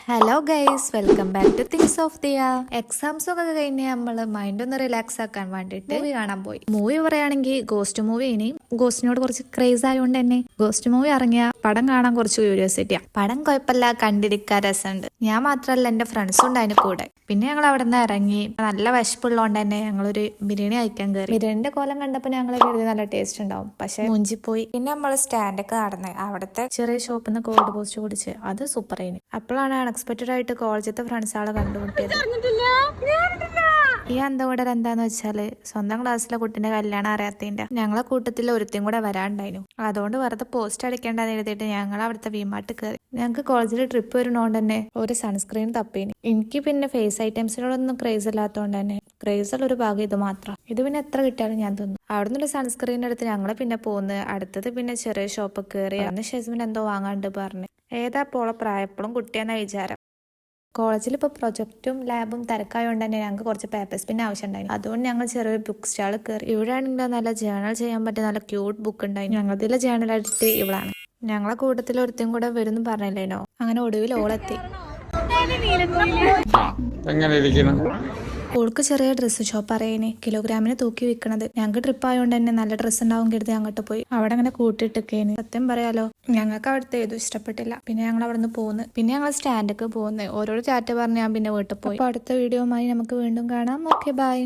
Hello guys, welcome back two things of Diya. Exams ഒക്കെ കഴിഞ്ഞ് നമ്മള് മൈൻഡ് ഒന്ന് റിലാക്സ് ആക്കാൻ വേണ്ടിട്ട് മൂവി കാണാൻ പോയി. മൂവി പറയുകയാണെങ്കിൽ ഗോസ്റ്റ് മൂവി. ഇനി ഗോസ്റ്റിനോട് കുറച്ച് ക്രേസ് ആയതുകൊണ്ട് തന്നെ ഗോസ്റ്റ് മൂവി ഇറങ്ങിയ പടം കാണാൻ കുറച്ച് ക്യൂരിയോസിറ്റിയാ. പടം കുഴപ്പമില്ല, കണ്ടിരിക്കാൻ രസമുണ്ട്. ഞാൻ മാത്രല്ല, എന്റെ ഫ്രണ്ട്സും ഉണ്ട് അതിന് കൂടെ. പിന്നെ ഞങ്ങൾ അവിടെ നിന്ന് ഇറങ്ങി. നല്ല വിശപ്പുള്ളതുകൊണ്ട് തന്നെ ഞങ്ങളൊരു ബിരിയാണി കഴിക്കാൻ കയറി. ബിരിയാണിന്റെ കോലം കണ്ടപ്പോൾ ഞങ്ങൾ കരുതി നല്ല ടേസ്റ്റ് ഉണ്ടാവും, പക്ഷെ മുഞ്ചിപ്പോയി. പിന്നെ നമ്മൾ സ്റ്റാൻഡൊക്കെ നടന്ന് അവിടുത്തെ ചെറിയ ഷോപ്പിൽ നിന്ന് കോൾഡ് പോസ്റ്റ് കുടിച്ച് അത് സൂപ്പർ ആയിന്. അപ്പോഴാണ് അൺഎക്സ്പെക്റ്റഡ് ആയിട്ട് കോളേജത്തെ ഫ്രണ്ട്സ് ആളെ കണ്ടുമുട്ടിയത്. ഈ അന്തകൂടൽ എന്താന്ന് വെച്ചാല് സ്വന്തം ക്ലാസ്സിലെ കുട്ടിന്റെ കല്യാണം അറിയാത്തതിന്റെ ഞങ്ങളെ കൂട്ടത്തിൽ ഒരുത്തും കൂടെ വരാണ്ടായിരുന്നു. അതുകൊണ്ട് വെറുതെ പോസ്റ്റ് അടിക്കേണ്ടെന്ന് എഴുതിയിട്ട് ഞങ്ങൾ അവിടുത്തെ വിമാട്ട് കയറി. ഞങ്ങൾക്ക് കോളേജിൽ ട്രിപ്പ് വരുന്നോണ്ട് തന്നെ ഒരു സൺസ്ക്രീൻ തപ്പീന്. എനിക്ക് പിന്നെ ഫേസ് ഐറ്റംസിനോടൊന്നും ക്രേസ് ഇല്ലാത്തതുകൊണ്ട് തന്നെ ക്രേസുള്ള ഒരു ഭാഗം ഇത് മാത്രം. ഇത് പിന്നെ എത്ര കിട്ടിയാലും ഞാൻ തിന്നു. അവിടെ നിന്നൊരു സൺസ്ക്രീൻ എടുത്ത് ഞങ്ങൾ പിന്നെ പോകുന്നത് അടുത്തത് പിന്നെ ചെറിയ ഷോപ്പ് കയറി. അന്ന് ഷെസ്മിൻ എന്തോ വാങ്ങാണ്ട് പറഞ്ഞു. ഏതാ പോളെ പ്രായപ്പോഴും കുട്ടിയെന്ന വിചാരം. കോളേജിൽ ഇപ്പോൾ പ്രൊജക്റ്റും ലാബും തിരക്കായതുകൊണ്ട് തന്നെ ഞങ്ങൾക്ക് കുറച്ച് പേപ്പേഴ്സ് പിന്നെ ആവശ്യമുണ്ടായിരുന്നു. അതുകൊണ്ട് ഞങ്ങൾ ചെറിയൊരു ബുക്ക് സ്റ്റാൾ കയറി. ഇവിടെ ആണെങ്കിൽ നല്ല ജേണൽ ചെയ്യാൻ പറ്റിയ നല്ല ക്യൂട്ട് ബുക്ക് ഉണ്ടായിരുന്നു. ഞങ്ങളുടെ ജേണൽ ആയിട്ട് ഇവളാണ്. ഞങ്ങളെ കൂട്ടത്തിൽ ഒരുത്തും കൂടെ വരുന്നു പറഞ്ഞില്ലേനോ, അങ്ങനെ ഒടുവിൽ ഓളെത്തി. ഓൾക്ക് ചെറിയ ഡ്രസ്സ് ഷോപ്പ് അറിയാന് കിലോഗ്രാമിന് തൂക്കി വിൽക്കണത്. ഞങ്ങൾക്ക് ട്രിപ്പ് ആയതുകൊണ്ട് തന്നെ നല്ല ഡ്രസ്സ് ഉണ്ടാവും കരുതി അങ്ങോട്ട് പോയി. അവിടെ അങ്ങനെ കൂട്ടിയിട്ടൊക്കെയാണ്. സത്യം പറയാലോ, ഞങ്ങൾക്ക് അവിടുത്തെ ഏതും ഇഷ്ടപ്പെട്ടില്ല. പിന്നെ ഞങ്ങൾ അവിടെ നിന്ന് പോകുന്നു. പിന്നെ ഞങ്ങൾ സ്റ്റാൻഡൊക്കെ പോകുന്നത് ഓരോരോ ചാറ്റ് പറഞ്ഞ് ഞാൻ പിന്നെ വീട്ടിൽ പോയി. അപ്പോൾ അടുത്ത വീഡിയോയുമായി നമുക്ക് വീണ്ടും കാണാം. Okay, by.